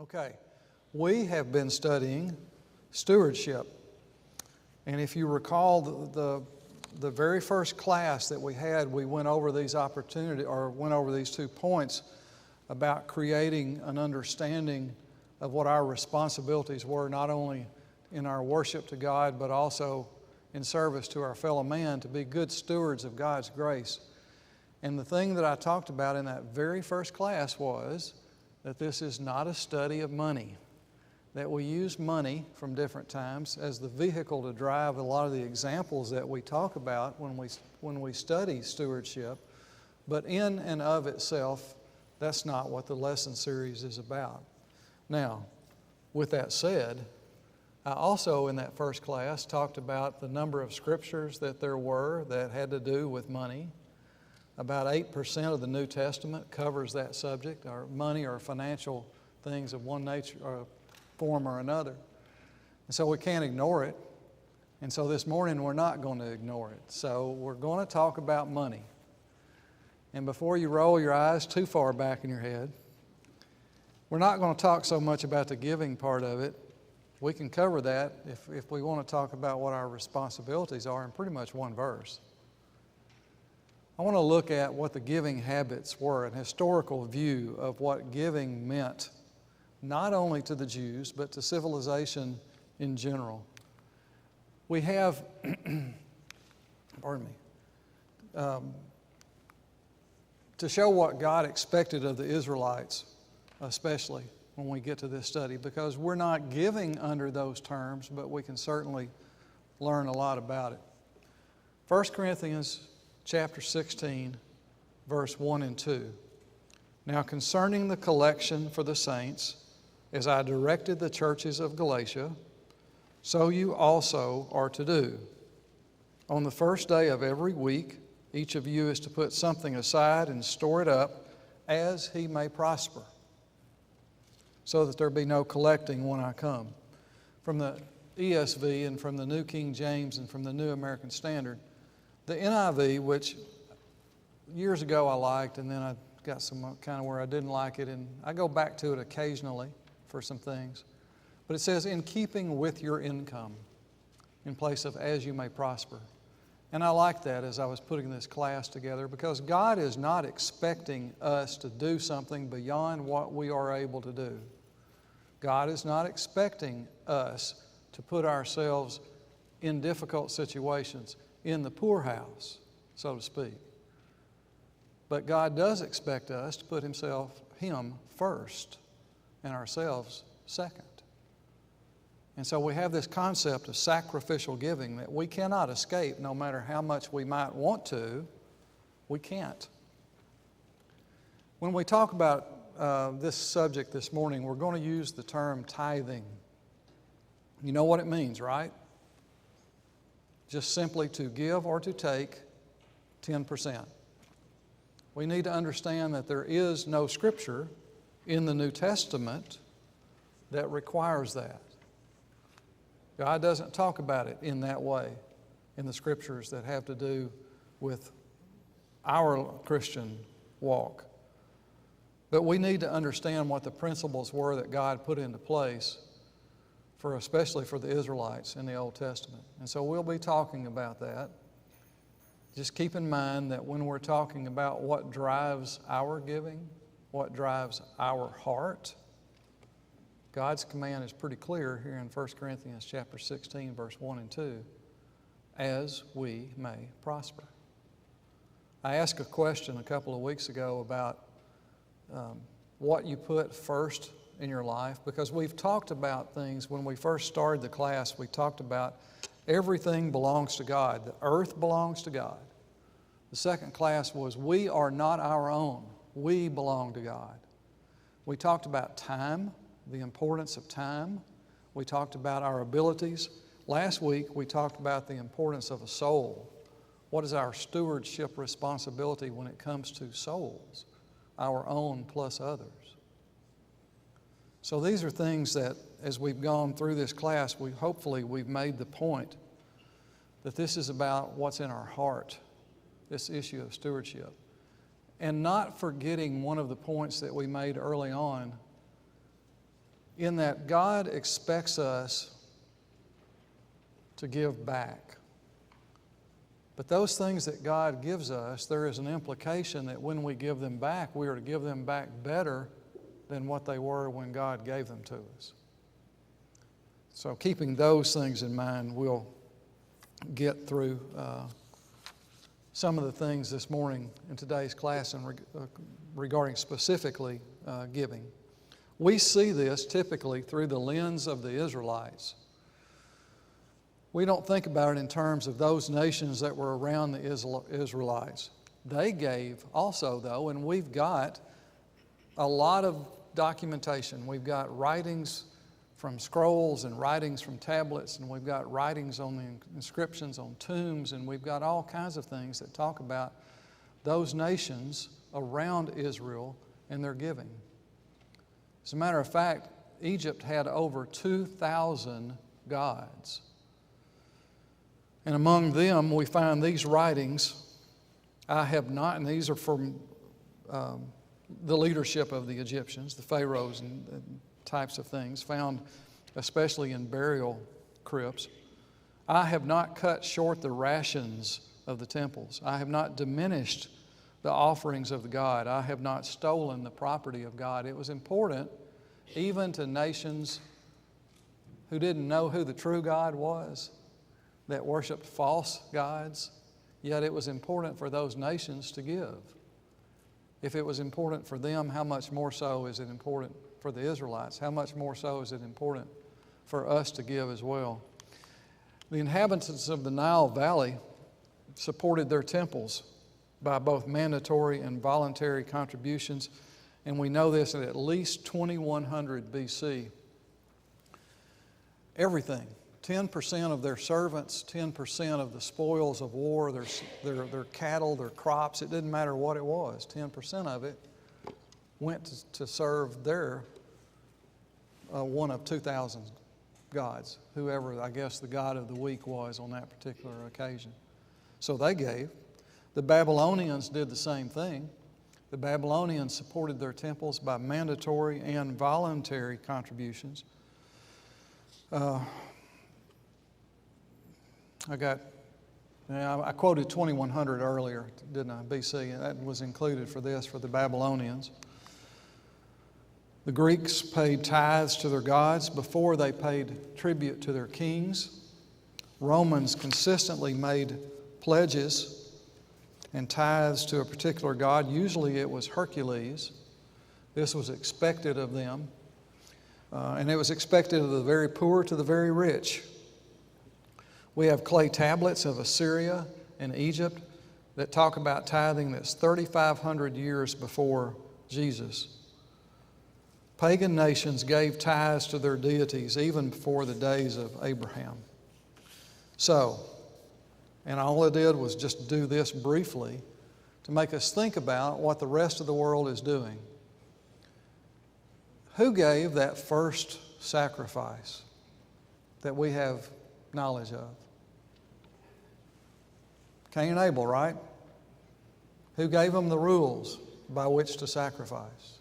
Okay, we have been studying stewardship. And if you recall the very first class that we had, we went over these these 2 points about creating an understanding of what our responsibilities were, not only in our worship to God, but also in service to our fellow man, to be good stewards of God's grace. And the thing that I talked about in that very first class was that this is not a study of money, that we use money from different times as the vehicle to drive a lot of the examples that we talk about when we study stewardship, but in and of itself, that's not what the lesson series is about. Now, with that said, I also in that first class talked about the number of scriptures that there were that had to do with money. About 8% of the New Testament covers that subject, or money or financial things of one nature or form or another. And so we can't ignore it. And so this morning we're not going to ignore it. So we're going to talk about money. And before you roll your eyes too far back in your head, we're not going to talk so much about the giving part of it. We can cover that if we want to talk about what our responsibilities are in pretty much one verse. I want to look at what the giving habits were, an historical view of what giving meant, not only to the Jews, but to civilization in general. We have, to show what God expected of the Israelites, especially when we get to this study, because we're not giving under those terms, but we can certainly learn a lot about it. 1 Corinthians chapter 16, verse 1 and 2. Now concerning the collection for the saints, as I directed the churches of Galatia, so you also are to do. On the first day of every week, each of you is to put something aside and store it up as he may prosper, so that there be no collecting when I come. From the ESV and from the New King James and from the New American Standard, the NIV, which years ago I liked, and then I got some kind of where I didn't like it, and I go back to it occasionally for some things. But it says, in keeping with your income, in place of as you may prosper. And I like that as I was putting this class together, because God is not expecting us to do something beyond what we are able to do. God is not expecting us to put ourselves in difficult situations, in the poorhouse, so to speak. But God does expect us to put Him first and ourselves second. And so we have this concept of sacrificial giving that we cannot escape no matter how much we might want to, we can't. When we talk about this subject this morning, we're going to use the term tithing. You know what it means, right? Just simply to give or to take 10%. We need to understand that there is no scripture in the New Testament that requires that. God doesn't talk about it in that way in the scriptures that have to do with our Christian walk. But we need to understand what the principles were that God put into place especially for the Israelites in the Old Testament. And so we'll be talking about that. Just keep in mind that when we're talking about what drives our giving, what drives our heart, God's command is pretty clear here in 1 Corinthians chapter 16, verse 1 and 2, as we may prosper. I asked a question a couple of weeks ago about what you put first in your life, because we've talked about things. When we first started the class, we talked about everything belongs to God. The earth belongs to God. The second class was we are not our own. We belong to God. We talked about time, the importance of time. We talked about our abilities. Last week, we talked about the importance of a soul. What is our stewardship responsibility when it comes to souls, our own plus others? So these are things that, as we've gone through this class, hopefully we've made the point that this is about what's in our heart, this issue of stewardship. And not forgetting one of the points that we made early on, in that God expects us to give back. But those things that God gives us, there is an implication that when we give them back, we are to give them back better than what they were when God gave them to us. So keeping those things in mind, we'll get through some of the things this morning in today's class regarding specifically giving. We see this typically through the lens of the Israelites. We don't think about it in terms of those nations that were around the Israelites. They gave also, though, and we've got a lot of documentation. We've got writings from scrolls and writings from tablets, and we've got writings on the inscriptions on tombs, and we've got all kinds of things that talk about those nations around Israel and their giving. As a matter of fact, Egypt had over 2,000 gods. And among them, we find these writings. I have not, and these are from the leadership of the Egyptians, the pharaohs and types of things, found especially in burial crypts. I have not cut short the rations of the temples. I have not diminished the offerings of the God. I have not stolen the property of God. It was important, even to nations who didn't know who the true God was, that worshiped false gods, yet it was important for those nations to give. If it was important for them, how much more so is it important for the Israelites? How much more so is it important for us to give as well? The inhabitants of the Nile Valley supported their temples by both mandatory and voluntary contributions, and we know this at least 2100 BC. Everything. 10% of their servants, 10% of the spoils of war, their cattle, their crops, it didn't matter what it was, 10% of it went to serve their one of 2,000 gods, whoever I guess the god of the week was on that particular occasion. So they gave. The Babylonians did the same thing. The Babylonians supported their temples by mandatory and voluntary contributions. I quoted 2100 earlier, didn't I, BC, and that was included for this, for the Babylonians. The Greeks paid tithes to their gods before they paid tribute to their kings. Romans consistently made pledges and tithes to a particular god. Usually it was Hercules. This was expected of them. And it was expected of the very poor to the very rich. We have clay tablets of Assyria and Egypt that talk about tithing that's 3,500 years before Jesus. Pagan nations gave tithes to their deities even before the days of Abraham. So, and all I did was just do this briefly to make us think about what the rest of the world is doing. Who gave that first sacrifice that we have knowledge of? Cain and Abel, right? Who gave them the rules by which to sacrifice?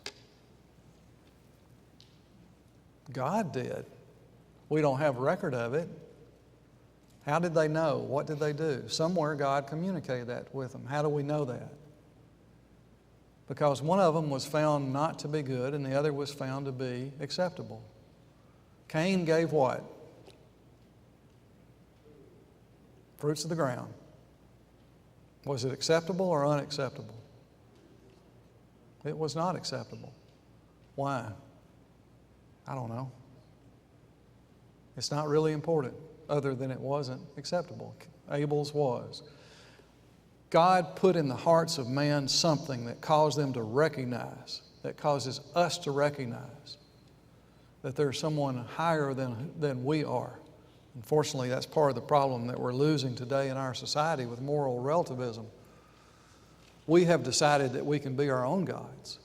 God did. We don't have a record of it. How did they know? What did they do? Somewhere God communicated that with them. How do we know that? Because one of them was found not to be good and the other was found to be acceptable. Cain gave what? Fruits of the ground. Was it acceptable or unacceptable? It was not acceptable. Why? I don't know. It's not really important, other than it wasn't acceptable. Abel's was. God put in the hearts of man something that caused them to recognize, that causes us to recognize that there's someone higher than we are. Unfortunately, that's part of the problem that we're losing today in our society with moral relativism. We have decided that we can be our own gods.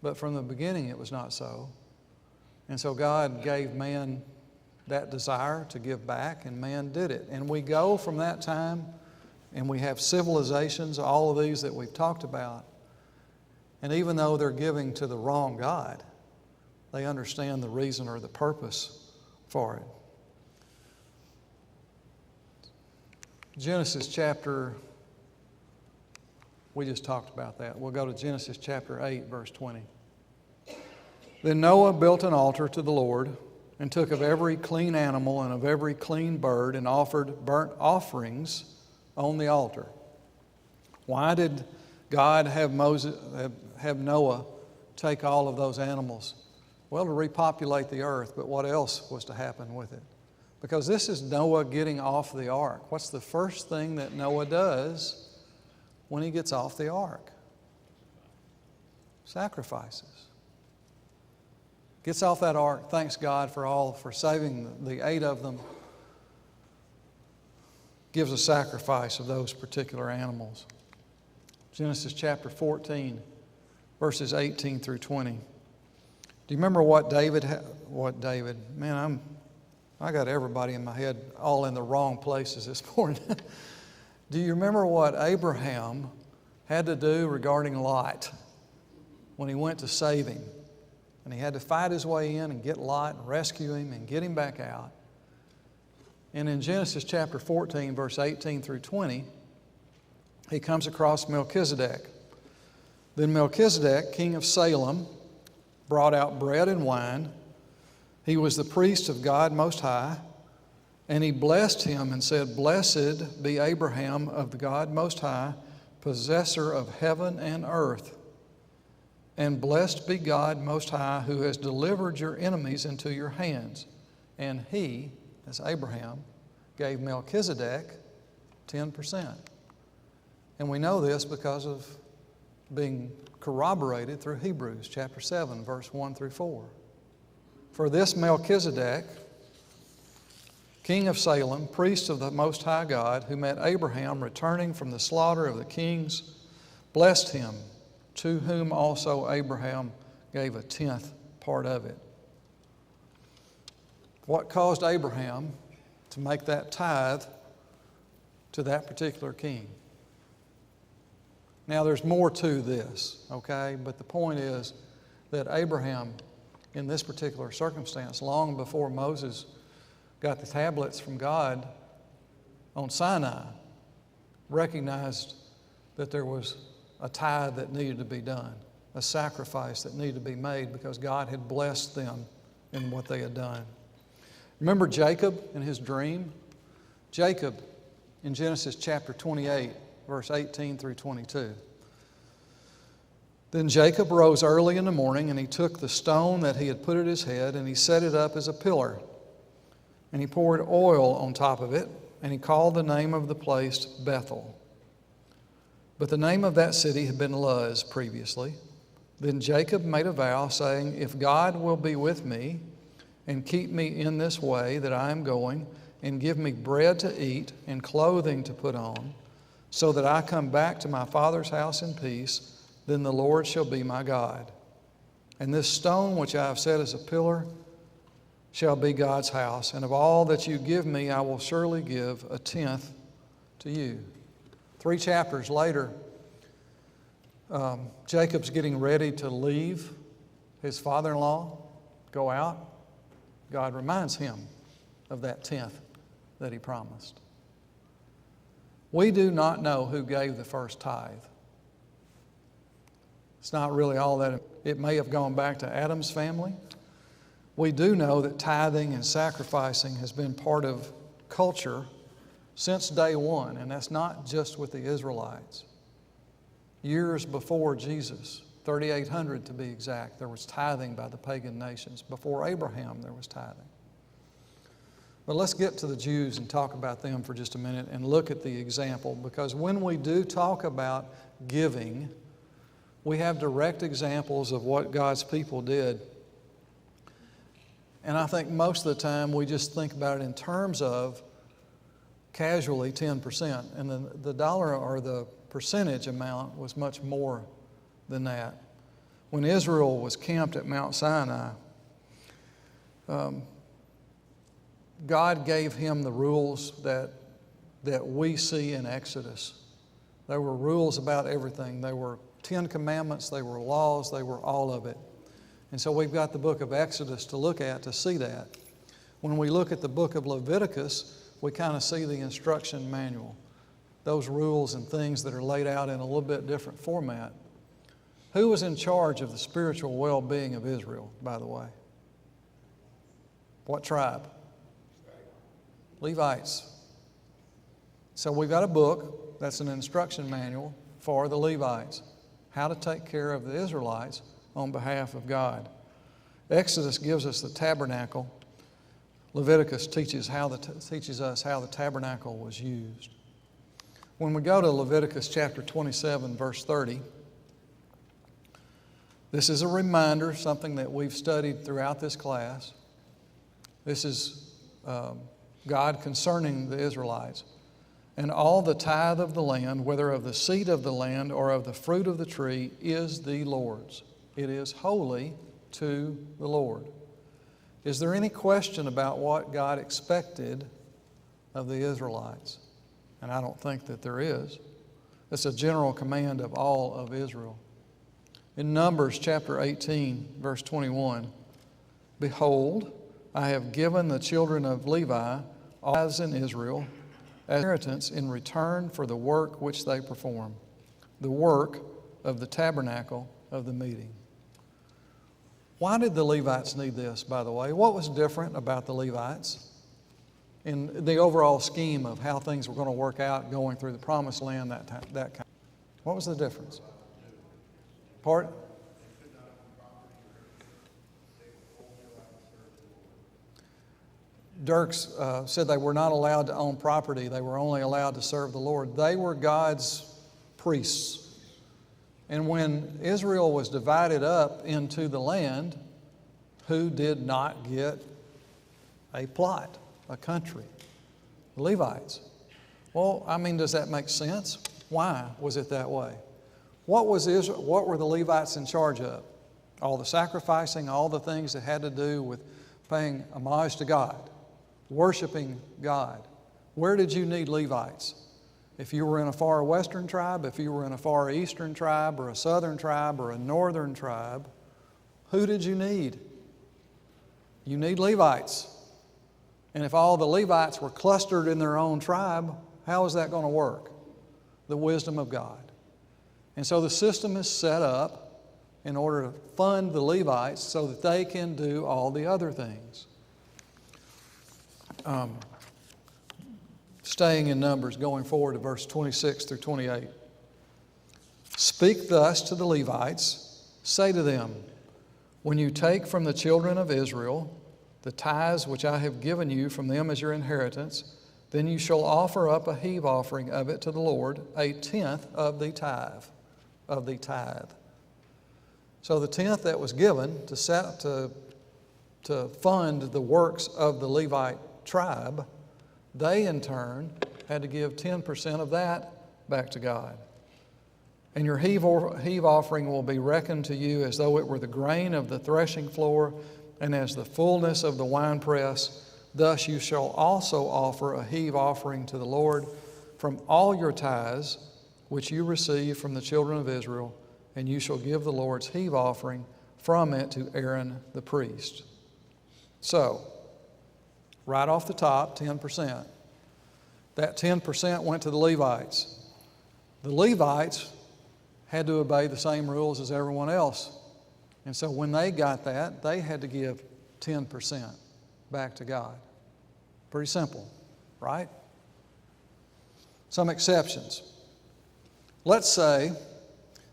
But from the beginning, it was not so. And so God gave man that desire to give back, and man did it. And we go from that time, and we have civilizations, all of these that we've talked about. And even though they're giving to the wrong God, they understand the reason or the purpose for it. Genesis chapter, we just talked about that. We'll go to Genesis chapter 8, verse 20. Then Noah built an altar to the Lord and took of every clean animal and of every clean bird and offered burnt offerings on the altar. Why did God have Noah take all of those animals? Well, to repopulate the earth, but what else was to happen with it? Because this is Noah getting off the ark. What's the first thing that Noah does when he gets off the ark? Sacrifices. Gets off that ark, thanks God for saving the 8 of them. Gives a sacrifice of those particular animals. Genesis chapter 14, verses 18 through 20. Do you remember what David? Man, I got everybody in my head all in the wrong places this morning. Do you remember what Abraham had to do regarding Lot when he went to save him? And he had to fight his way in and get Lot and rescue him and get him back out. And in Genesis chapter 14, verse 18 through 20, he comes across Melchizedek. Then Melchizedek, king of Salem, brought out bread and wine. He was the priest of God Most High, and he blessed him and said, "Blessed be Abraham of the God Most High, possessor of heaven and earth. And blessed be God Most High, who has delivered your enemies into your hands." And he, as Abraham, gave Melchizedek 10%. And we know this because of being corroborated through Hebrews chapter 7, verse 1 through 4. For this Melchizedek, king of Salem, priest of the Most High God, who met Abraham returning from the slaughter of the kings, blessed him, to whom also Abraham gave a 10th part of it. What caused Abraham to make that tithe to that particular king? Now, there's more to this, okay? But the point is that Abraham, in this particular circumstance, long before Moses got the tablets from God on Sinai, recognized that there was a tithe that needed to be done, a sacrifice that needed to be made because God had blessed them in what they had done. Remember Jacob and his dream? Jacob in Genesis chapter 28, verse 18 through 22. Then Jacob rose early in the morning, and he took the stone that he had put at his head, and he set it up as a pillar. And he poured oil on top of it, and he called the name of the place Bethel. But the name of that city had been Luz previously. Then Jacob made a vow, saying, "If God will be with me and keep me in this way that I am going, and give me bread to eat and clothing to put on, so that I come back to my father's house in peace, then the Lord shall be my God. And this stone which I have set as a pillar shall be God's house. And of all that you give me, I will surely give a 10th to you." 3 chapters later, Jacob's getting ready to leave his father-in-law, go out. God reminds him of that 10th that he promised. We do not know who gave the first tithe. It's not really all that. It may have gone back to Adam's family. We do know that tithing and sacrificing has been part of culture since day one, and that's not just with the Israelites. Years before Jesus, 3,800 to be exact, there was tithing by the pagan nations. Before Abraham, there was tithing. But let's get to the Jews and talk about them for just a minute and look at the example, because when we do talk about giving, we have direct examples of what God's people did. And I think most of the time we just think about it in terms of casually 10%. And the dollar or the percentage amount was much more than that. When Israel was camped at Mount Sinai, God gave him the rules that we see in Exodus. There were rules about everything. They were 10 commandments, they were laws, they were all of it. And so we've got the book of Exodus to look at to see that. When we look at the book of Leviticus, we kind of see the instruction manual, those rules and things that are laid out in a little bit different format. Who was in charge of the spiritual well-being of Israel, by the way? What tribe? Levites. So we've got a book that's an instruction manual for the Levites, how to take care of the Israelites on behalf of God. Exodus gives us the tabernacle. Leviticus teaches us how the tabernacle was used. When we go to Leviticus chapter 27, verse 30, this is a reminder, something that we've studied throughout this class. This is God concerning the Israelites. And all the tithe of the land, whether of the seed of the land or of the fruit of the tree, is the Lord's. It is holy to the Lord. Is there any question about what God expected of the Israelites? And I don't think that there is. It's a general command of all of Israel. In Numbers chapter 18, verse 21, behold, I have given the children of Levi all tithes in Israel as inheritance in return for the work which they perform, the work of the tabernacle of the meeting. Why did the Levites need this, by the way? What was different about the Levites in the overall scheme of how things were going to work out going through the promised land, that kind? What was the difference? Pardon? Dirks said they were not allowed to own property. They were only allowed to serve the Lord. They were God's priests. And when Israel was divided up into the land, who did not get a plot, a country? The Levites. Well, I mean, does that make sense? Why was it that way? What were the Levites in charge of? All the sacrificing, all the things that had to do with paying homage to God, worshiping God. Where did you need Levites? If you were in a far western tribe, if you were in a far eastern tribe, or a southern tribe, or a northern tribe, who did you need? You need Levites. And if all the Levites were clustered in their own tribe, how is that going to work? The wisdom of God. And so the system is set up in order to fund the Levites so that they can do all the other things. Staying in Numbers, going forward to verse 26 through 28. Speak thus to the Levites, say to them, when you take from the children of Israel the tithes which I have given you from them as your inheritance, then you shall offer up a heave offering of it to the Lord, a tenth of the tithe. So the tenth that was given to fund the works of the Levite tribe, they in turn had to give 10% of that back to God. And your heave offering will be reckoned to you as though it were the grain of the threshing floor and as the fullness of the winepress. Thus you shall also offer a heave offering to the Lord from all your tithes which you receive from the children of Israel, and you shall give the Lord's heave offering from it to Aaron the priest. So, right off the top, 10%. That 10% went to the Levites. The Levites had to obey the same rules as everyone else. And so when they got that, they had to give 10% back to God. Pretty simple, right? Some exceptions. Let's say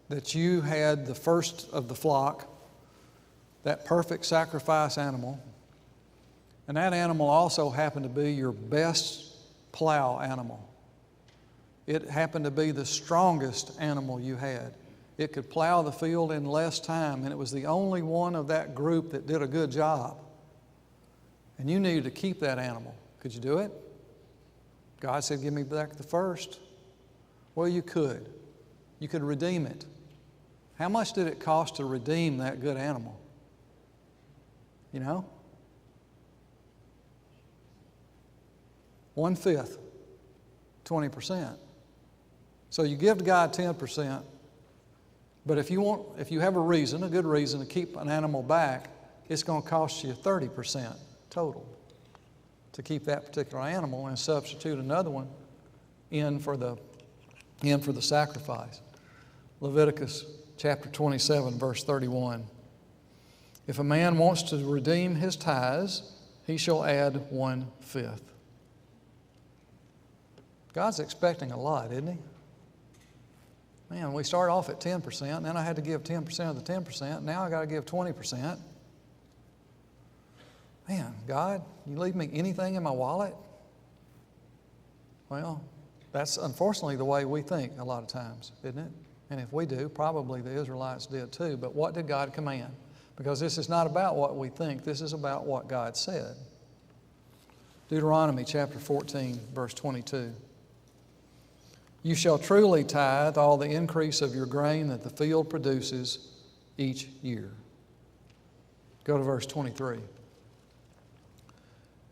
that you had the first of the flock, that perfect sacrifice animal, and that animal also happened to be your best plow animal. It happened to be the strongest animal you had. It could plow the field in less time, and it was the only one of that group that did a good job. And you needed to keep that animal. Could you do it? God said, give me back the first. Well, you could. You could redeem it. How much did it cost to redeem that good animal? You know? 1/5, 20%. So you give to God 10%, But if you have a good reason to keep an animal back, it's going to cost you 30% total to keep that particular animal and substitute another one in for the sacrifice. Leviticus chapter 27, verse 31. If a man wants to redeem his tithes, he shall add 1/5. God's expecting a lot, isn't He? Man, we start off at 10%, then I had to give 10% of the 10%, now I got to give 20%. Man, God, you leave me anything in my wallet? Well, that's unfortunately the way we think a lot of times, isn't it? And if we do, probably the Israelites did too. But what did God command? Because this is not about what we think, this is about what God said. Deuteronomy chapter 14, verse 22. You shall truly tithe all the increase of your grain that the field produces each year. Go to verse 23.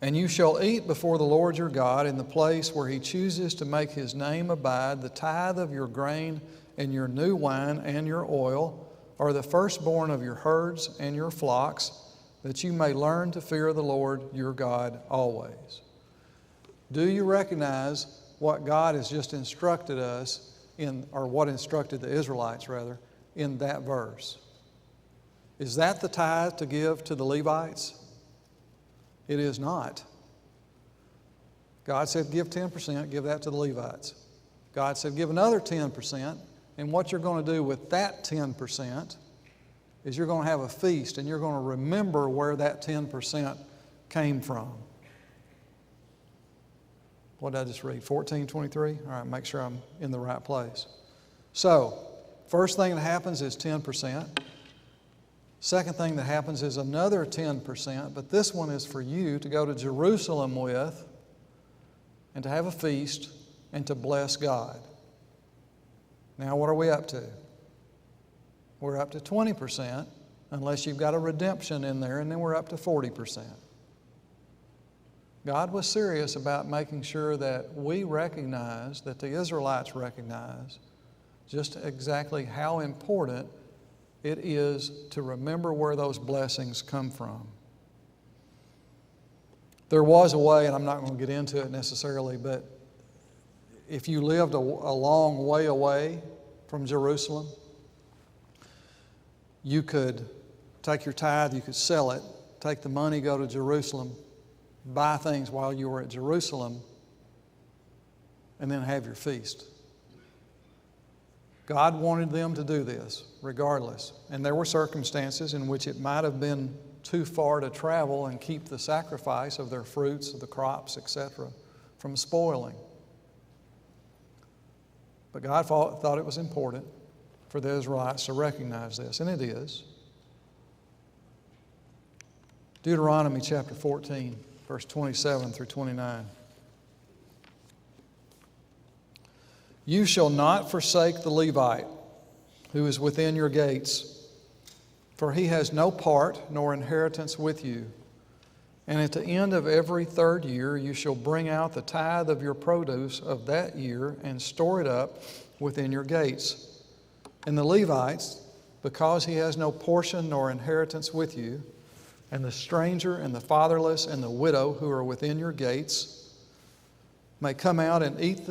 And you shall eat before the Lord your God in the place where He chooses to make His name abide the tithe of your grain and your new wine and your oil, or the firstborn of your herds and your flocks, that you may learn to fear the Lord your God always. Do you recognize what God has just instructed us in, or what instructed the Israelites rather, in that verse? Is that the tithe to give to the Levites? It is not. God said give 10%, give that to the Levites. God said give another 10%, and what you're going to do with that 10% is you're going to have a feast and you're going to remember where that 10% came from. What did I just read? 14:23? All right, make sure I'm in the right place. So, first thing that happens is 10%. Second thing that happens is another 10%, but this one is for you to go to Jerusalem with and to have a feast and to bless God. Now, what are we up to? We're up to 20%, unless you've got a redemption in there, and then we're up to 40%. God was serious about making sure that we recognize, that the Israelites recognize, just exactly how important it is to remember where those blessings come from. There was a way, and I'm not going to get into it necessarily, but if you lived a long way away from Jerusalem, you could take your tithe, you could sell it, take the money, go to Jerusalem, buy things while you were at Jerusalem, and then have your feast. God wanted them to do this regardless. And there were circumstances in which it might have been too far to travel and keep the sacrifice of their fruits, of the crops, etc., from spoiling. But God thought it was important for the Israelites to recognize this, and it is. Deuteronomy chapter 14, verse 27 through 29. You shall not forsake the Levite who is within your gates, for he has no part nor inheritance with you. And at the end of every third year you shall bring out the tithe of your produce of that year and store it up within your gates. And the Levites, because he has no portion nor inheritance with you, and the stranger and the fatherless and the widow who are within your gates, may come out and eat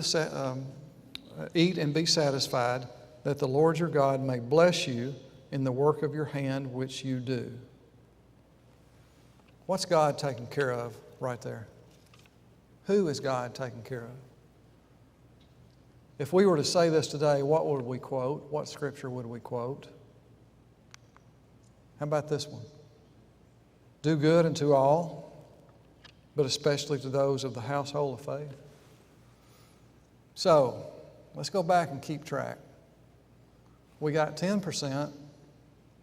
and be satisfied, that the Lord your God may bless you in the work of your hand which you do. What's God taking care of right there? Who is God taking care of? If we were to say this today, what would we quote? What scripture would we quote? How about this one? Do good unto all, but especially to those of the household of faith. So, let's go back and keep track. We got 10%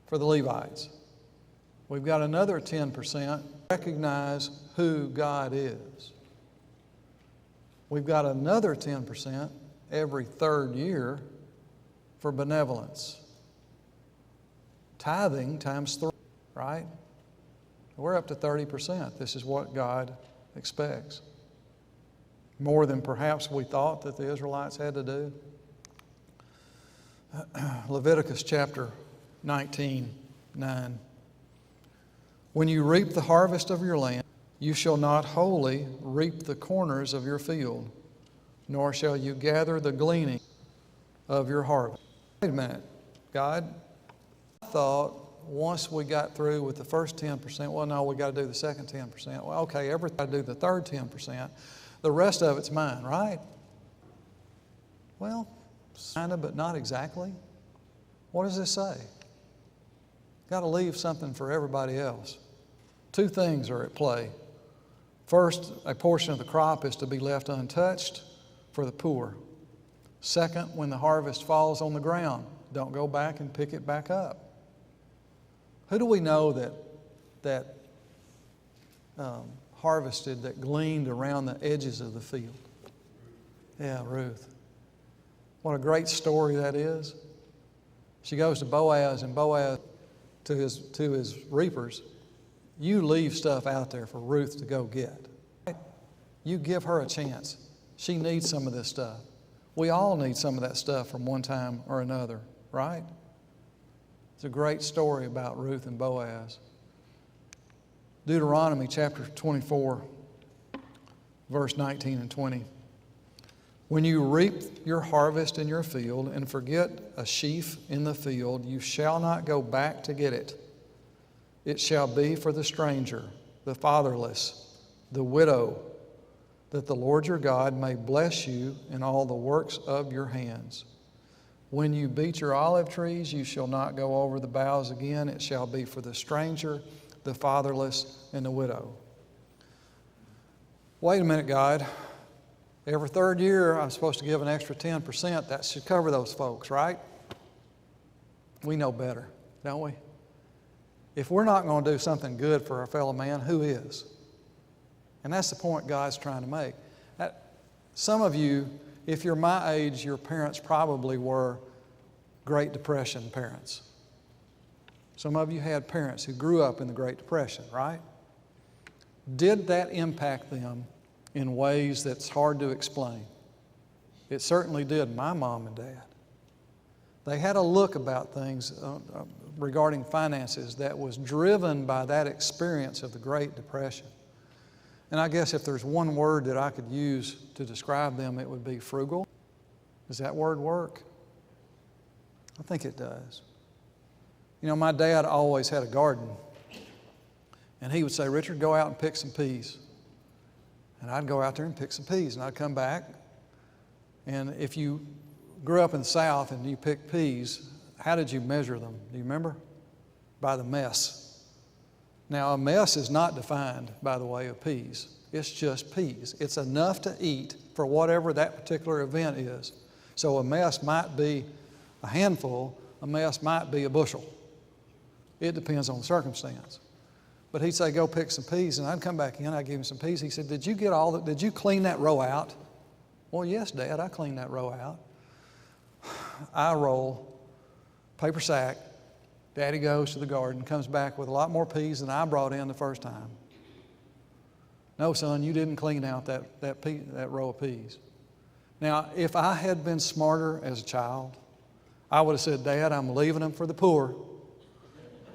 for the Levites. We've got another 10%. Recognize who God is. We've got another 10% every third year for benevolence. Tithing times 3, right? We're up to 30%. This is what God expects. More than perhaps we thought that the Israelites had to do. Leviticus chapter 19:9. When you reap the harvest of your land, you shall not wholly reap the corners of your field, nor shall you gather the gleaning of your harvest. Wait a minute, God, I thought once we got through with the first 10%, well, no, we got to do the second 10%. Well, okay, everything got to do the third 10%. The rest of it's mine, right? Well, kind of, but not exactly. What does this say? Got to leave something for everybody else. Two things are at play. First, a portion of the crop is to be left untouched for the poor. Second, when the harvest falls on the ground, don't go back and pick it back up. Who do we know that harvested, that gleaned around the edges of the field? Yeah, Ruth. What a great story that is. She goes to Boaz, and Boaz to his reapers, you leave stuff out there for Ruth to go get. Right? You give her a chance. She needs some of this stuff. We all need some of that stuff from one time or another, right? It's a great story about Ruth and Boaz. Deuteronomy chapter 24, verse 19 and 20. When you reap your harvest in your field and forget a sheaf in the field, you shall not go back to get it. It shall be for the stranger, the fatherless, the widow, that the Lord your God may bless you in all the works of your hands. When you beat your olive trees, you shall not go over the boughs again. It shall be for the stranger, the fatherless, and the widow. Wait a minute, God. Every third year, I'm supposed to give an extra 10%. That should cover those folks, right? We know better, don't we? If we're not going to do something good for our fellow man, who is? And that's the point God's trying to make. Some of you, if you're my age, your parents probably were Great Depression parents. Some of you had parents who grew up in the Great Depression, right? Did that impact them in ways that's hard to explain? It certainly did my mom and dad. They had a look about things regarding finances that was driven by that experience of the Great Depression. And I guess if there's one word that I could use to describe them, it would be frugal. Does that word work? I think it does. You know, my dad always had a garden. And he would say, Richard, go out and pick some peas. And I'd go out there and pick some peas. And I'd come back. And if you grew up in the South and you picked peas, how did you measure them? Do you remember? By the mess. Now, a mess is not defined by the way of peas. It's just peas. It's enough to eat for whatever that particular event is. So a mess might be a handful. A mess might be a bushel. It depends on the circumstance. But he'd say, go pick some peas, and I'd come back in, I'd give him some peas. He said, did you clean that row out? Well, yes, Dad, I cleaned that row out. I roll, paper sack. Daddy goes to the garden, comes back with a lot more peas than I brought in the first time. No, son, you didn't clean out that row of peas. Now, if I had been smarter as a child, I would have said, Dad, I'm leaving them for the poor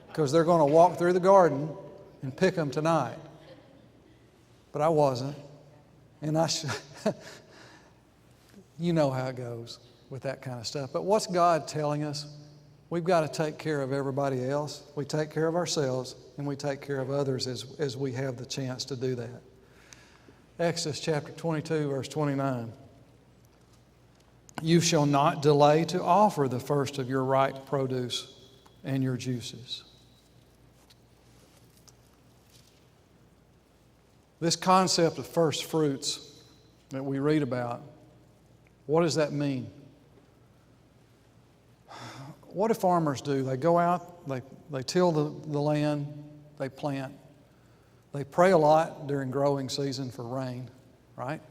because they're going to walk through the garden and pick them tonight. But I wasn't. And you know how it goes with that kind of stuff. But what's God telling us? We've got to take care of everybody else. We take care of ourselves, and we take care of others as we have the chance to do that. Exodus chapter 22, verse 29. You shall not delay to offer the first of your ripe produce and your juices. This concept of first fruits that we read about, what does that mean? What do farmers do? They go out, they till the land, they plant. They pray a lot during growing season for rain, right?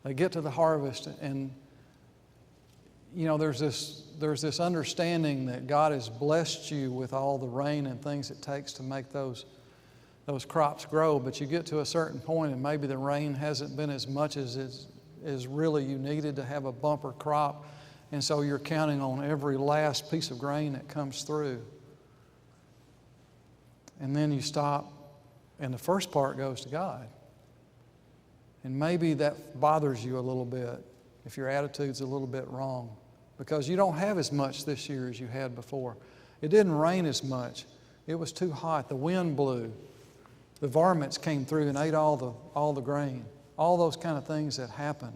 They get to the harvest, and you know, there's this understanding that God has blessed you with all the rain and things it takes to make those crops grow, but you get to a certain point and maybe the rain hasn't been as much as really you needed to have a bumper crop, And so you're counting on every last piece of grain that comes through. And then you stop, and the first part goes to God. And maybe that bothers you a little bit if your attitude's a little bit wrong, because you don't have as much this year as you had before. It didn't rain as much. It was too hot. The wind blew. The varmints came through and ate all the grain. All those kind of things that happen.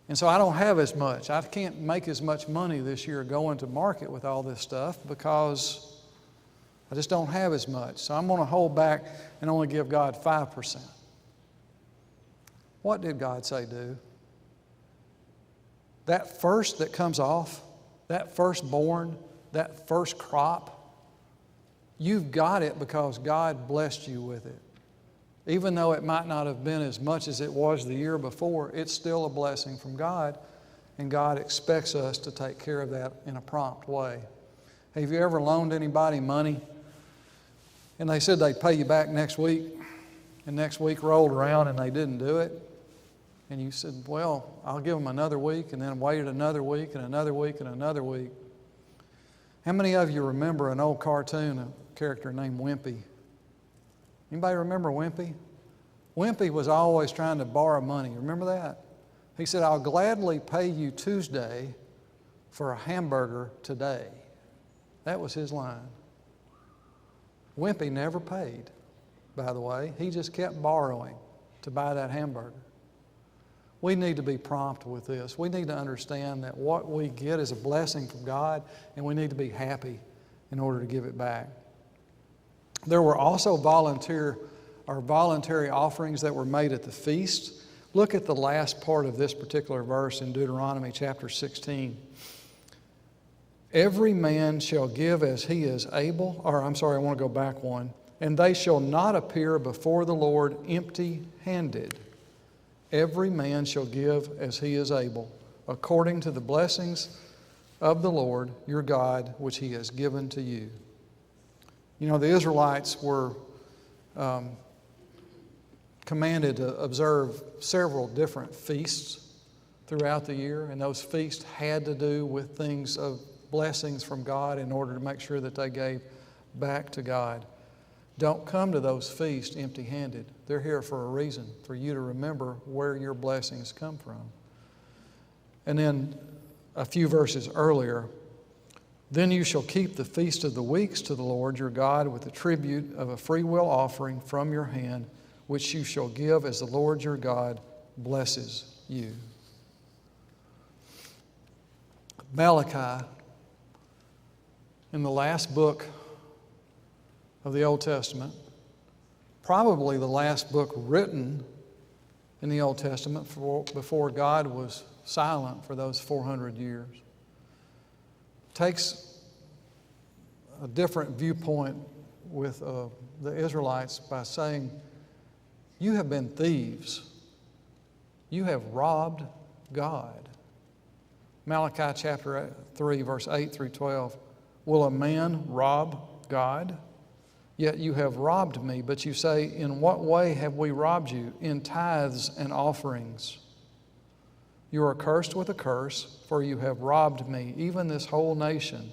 And so I don't have as much. I can't make as much money this year going to market with all this stuff because I just don't have as much. So I'm going to hold back and only give God 5%. What did God say do? That first that comes off, that firstborn, that first crop, you've got it because God blessed you with it. Even though it might not have been as much as it was the year before, it's still a blessing from God, and God expects us to take care of that in a prompt way. Have you ever loaned anybody money and they said they'd pay you back next week, and next week rolled around and they didn't do it? And you said, well, I'll give them another week, and then waited another week and another week and another week. How many of you remember an old cartoon, a character named Wimpy? Anybody remember Wimpy? Wimpy was always trying to borrow money. Remember that? He said, I'll gladly pay you Tuesday for a hamburger today. That was his line. Wimpy never paid, by the way. He just kept borrowing to buy that hamburger. We need to be prompt with this. We need to understand that what we get is a blessing from God, and we need to be happy in order to give it back. There were also voluntary offerings that were made at the feast. Look at the last part of this particular verse in Deuteronomy chapter 16. Every man shall give as he is able, I want to go back one. And they shall not appear before the Lord empty-handed. Every man shall give as he is able, according to the blessings of the Lord your God, which he has given to you. You know, the Israelites were commanded to observe several different feasts throughout the year, and those feasts had to do with things of blessings from God in order to make sure that they gave back to God. Don't come to those feasts empty-handed. They're here for a reason, for you to remember where your blessings come from. And then a few verses earlier, then you shall keep the feast of the weeks to the Lord your God with the tribute of a freewill offering from your hand, which you shall give as the Lord your God blesses you. Malachi, in the last book of the Old Testament, probably the last book written in the Old Testament before God was silent for those 400 years, takes a different viewpoint with the Israelites by saying, you have been thieves. You have robbed God. Malachi chapter 3, verse 8 through 12. Will a man rob God? Yet you have robbed me. But you say, in what way have we robbed you? In tithes and offerings. You are cursed with a curse, for you have robbed me, even this whole nation.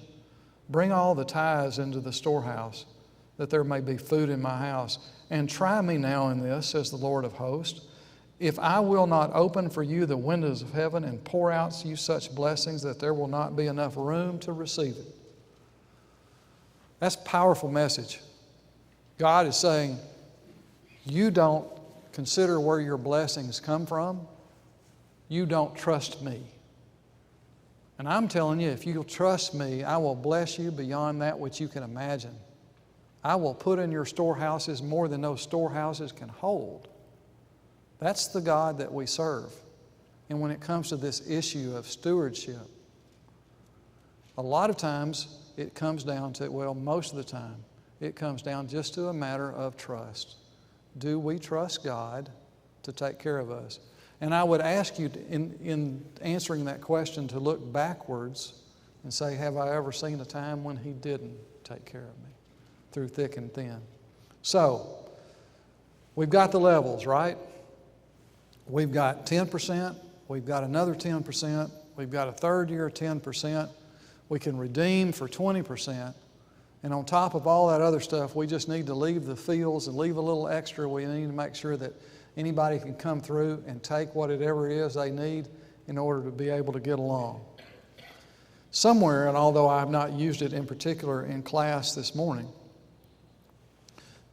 Bring all the tithes into the storehouse, that there may be food in my house. And try me now in this, says the Lord of hosts, if I will not open for you the windows of heaven and pour out to you such blessings that there will not be enough room to receive it. That's a powerful message. God is saying, you don't consider where your blessings come from. You don't trust me. And I'm telling you, if you'll trust me, I will bless you beyond that which you can imagine. I will put in your storehouses more than those storehouses can hold. That's the God that we serve. And when it comes to this issue of stewardship, a lot of times it comes down to, well, most of the time, it comes down just to a matter of trust. Do we trust God to take care of us? And I would ask you, in answering that question, to look backwards and say, have I ever seen a time when He didn't take care of me through thick and thin? So, we've got the levels, right? We've got 10%, we've got another 10%, We've got a third year 10%. We can redeem for 20%. And on top of all that other stuff, we just need to leave the fields and leave a little extra. We need to make sure that anybody can come through and take whatever it is they need in order to be able to get along. Somewhere, and although I have not used it in particular in class this morning,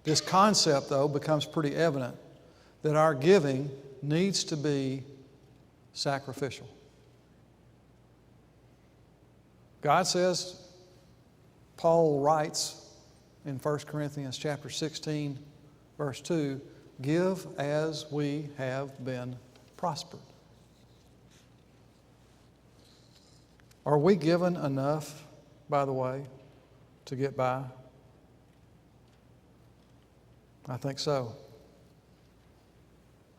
this concept, though, becomes pretty evident that our giving needs to be sacrificial. God says, Paul writes in 1 Corinthians chapter 16, verse 2, give as we have been prospered. Are we given enough, by the way, to get by? I think so.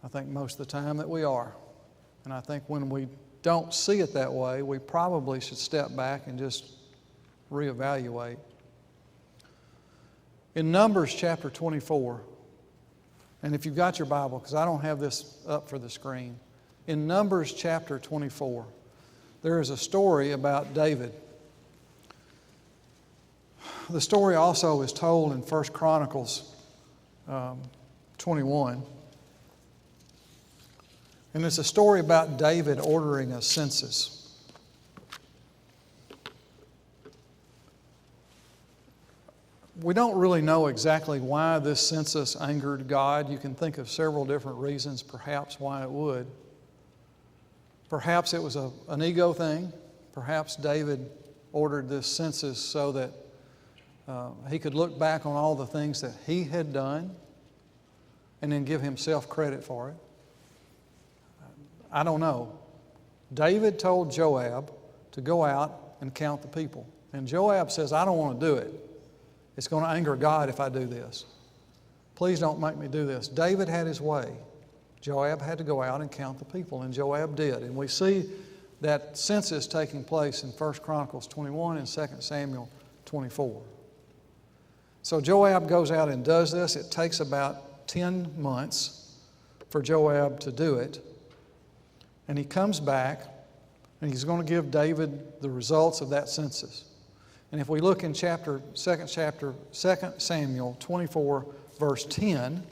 I think most of the time that we are. And I think when we don't see it that way, we probably should step back and just reevaluate. In Numbers chapter 24, and if you've got your Bible, because I don't have this up for the screen, in Numbers chapter 24, there is a story about David. The story also is told in 1 Chronicles 21. And it's a story about David ordering a census. We don't really know exactly why this census angered God. You can think of several different reasons, perhaps, why it would. Perhaps it was an ego thing. Perhaps David ordered this census so that he could look back on all the things that he had done and then give himself credit for it. I don't know. David told Joab to go out and count the people. And Joab says, I don't want to do it. It's going to anger God if I do this. Please don't make me do this. David had his way. Joab had to go out and count the people, and Joab did. And we see that census taking place in 1 Chronicles 21 and 2 Samuel 24. So Joab goes out and does this. It takes about 10 months for Joab to do it. And he comes back, and he's going to give David the results of that census. And if we look in 2 Samuel 24, verse 10,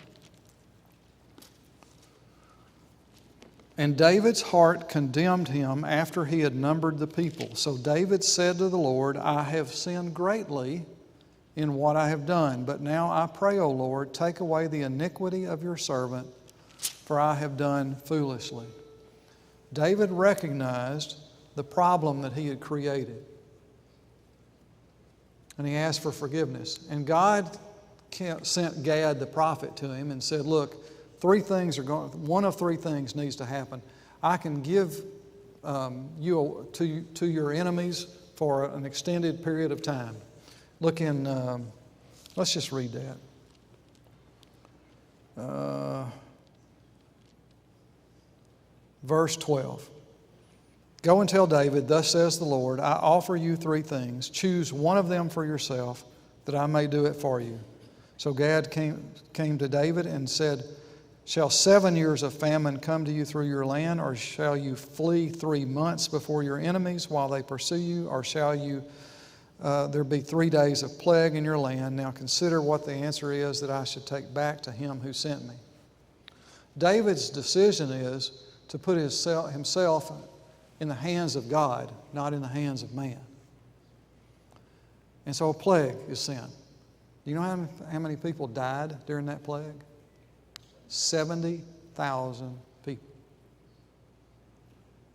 and David's heart condemned him after he had numbered the people. So David said to the Lord, I have sinned greatly in what I have done. But now I pray, O Lord, take away the iniquity of your servant, for I have done foolishly. David recognized the problem that he had created. And he asked for forgiveness. And God sent Gad the prophet to him and said, look, one of three things needs to happen. I can give you to your enemies for an extended period of time. Look in, let's just read that. Verse 12. Go and tell David, thus says the Lord, I offer you three things. Choose one of them for yourself, that I may do it for you. So Gad came to David and said, shall 7 years of famine come to you through your land, or shall you flee 3 months before your enemies while they pursue you, or shall there be 3 days of plague in your land? Now consider what the answer is that I should take back to him who sent me. David's decision is to put himself in the hands of God, not in the hands of man. And so a plague is sent. Do you know how many people died during that plague? 70,000 people.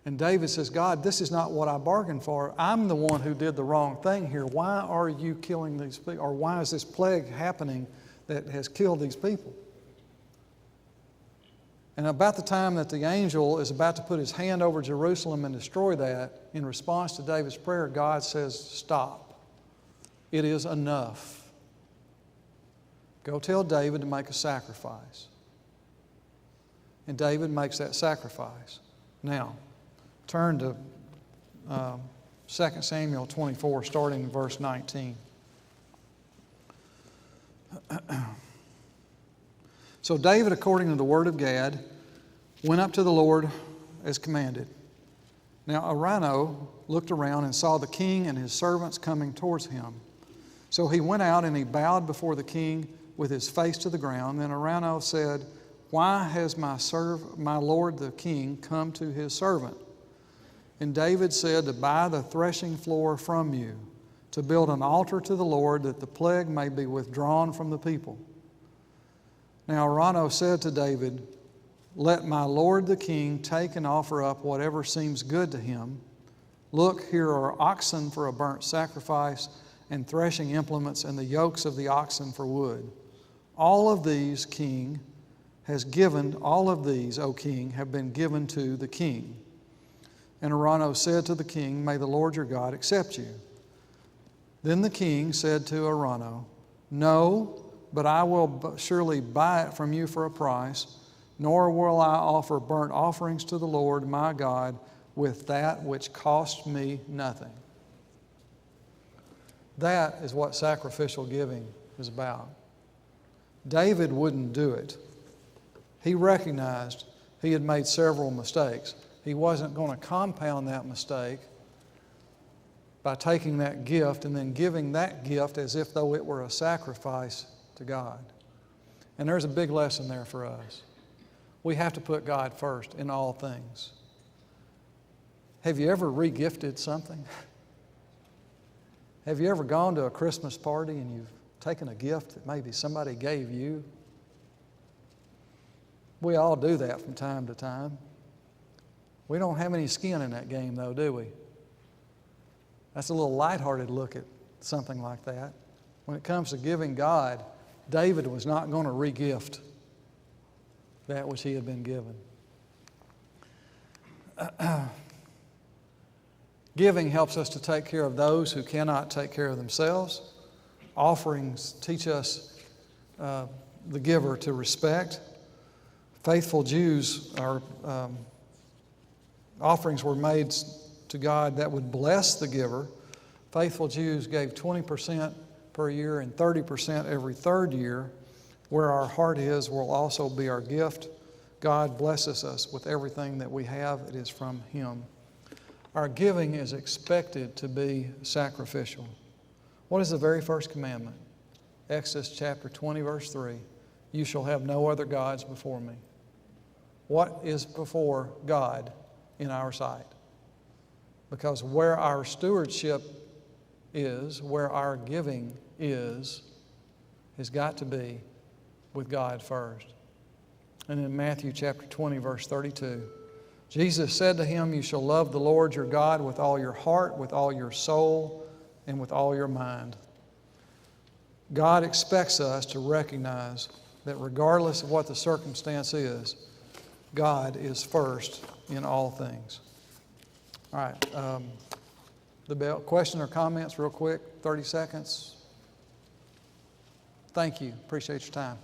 And David says, God, this is not what I bargained for. I'm the one who did the wrong thing here. Why are you killing these people? Or why is this plague happening that has killed these people? And about the time that the angel is about to put his hand over Jerusalem and destroy that, in response to David's prayer, God says, stop. It is enough. Go tell David to make a sacrifice. And David makes that sacrifice. Now, turn to 2 Samuel 24, starting in verse 19. So David, according to the word of Gad, went up to the Lord as commanded. Now Araunah looked around and saw the king and his servants coming towards him. So he went out and he bowed before the king with his face to the ground. Then Araunah said, "Why has my lord the king come to his servant?" And David said, "To buy the threshing floor from you, to build an altar to the Lord, that the plague may be withdrawn from the people." Now Araunah said to David, "Let my lord the king take and offer up whatever seems good to him. Look, here are oxen for a burnt sacrifice, and threshing implements, and the yokes of the oxen for wood. All of these, O king, have been given to the king." And Araunah said to the king, "May the Lord your God accept you." Then the king said to Araunah, "No, but I will surely buy it from you for a price, nor will I offer burnt offerings to the Lord my God with that which cost me nothing." That is what sacrificial giving is about. David wouldn't do it. He recognized he had made several mistakes. He wasn't going to compound that mistake by taking that gift and then giving that gift as if though it were a sacrifice to God. And there's a big lesson there for us. We have to put God first in all things. Have you ever re-gifted something? Have you ever gone to a Christmas party and you've taken a gift that maybe somebody gave you? We all do that from time to time. We don't have any skin in that game though, do we? That's a little lighthearted look at something like that. When it comes to giving God, David was not going to re-gift that which he had been given. Giving helps us to take care of those who cannot take care of themselves. Offerings teach us the giver to respect. Faithful Jews, offerings were made to God that would bless the giver. Faithful Jews gave 20% per year and 30% every third year. Where our heart is will also be our gift. God blesses us with everything that we have. It is from Him. Our giving is expected to be sacrificial. What is the very first commandment? Exodus chapter 20, verse 3. "You shall have no other gods before me." What is before God in our sight? Because where our stewardship is, where our giving is, has got to be with God first. And in Matthew chapter 20, verse 32, Jesus said to him, "You shall love the Lord your God with all your heart, with all your soul, and with all your mind." God expects us to recognize that regardless of what the circumstance is, God is first in all things. All right. The bell. Question or comments real quick, 30 seconds. Thank you. Appreciate your time.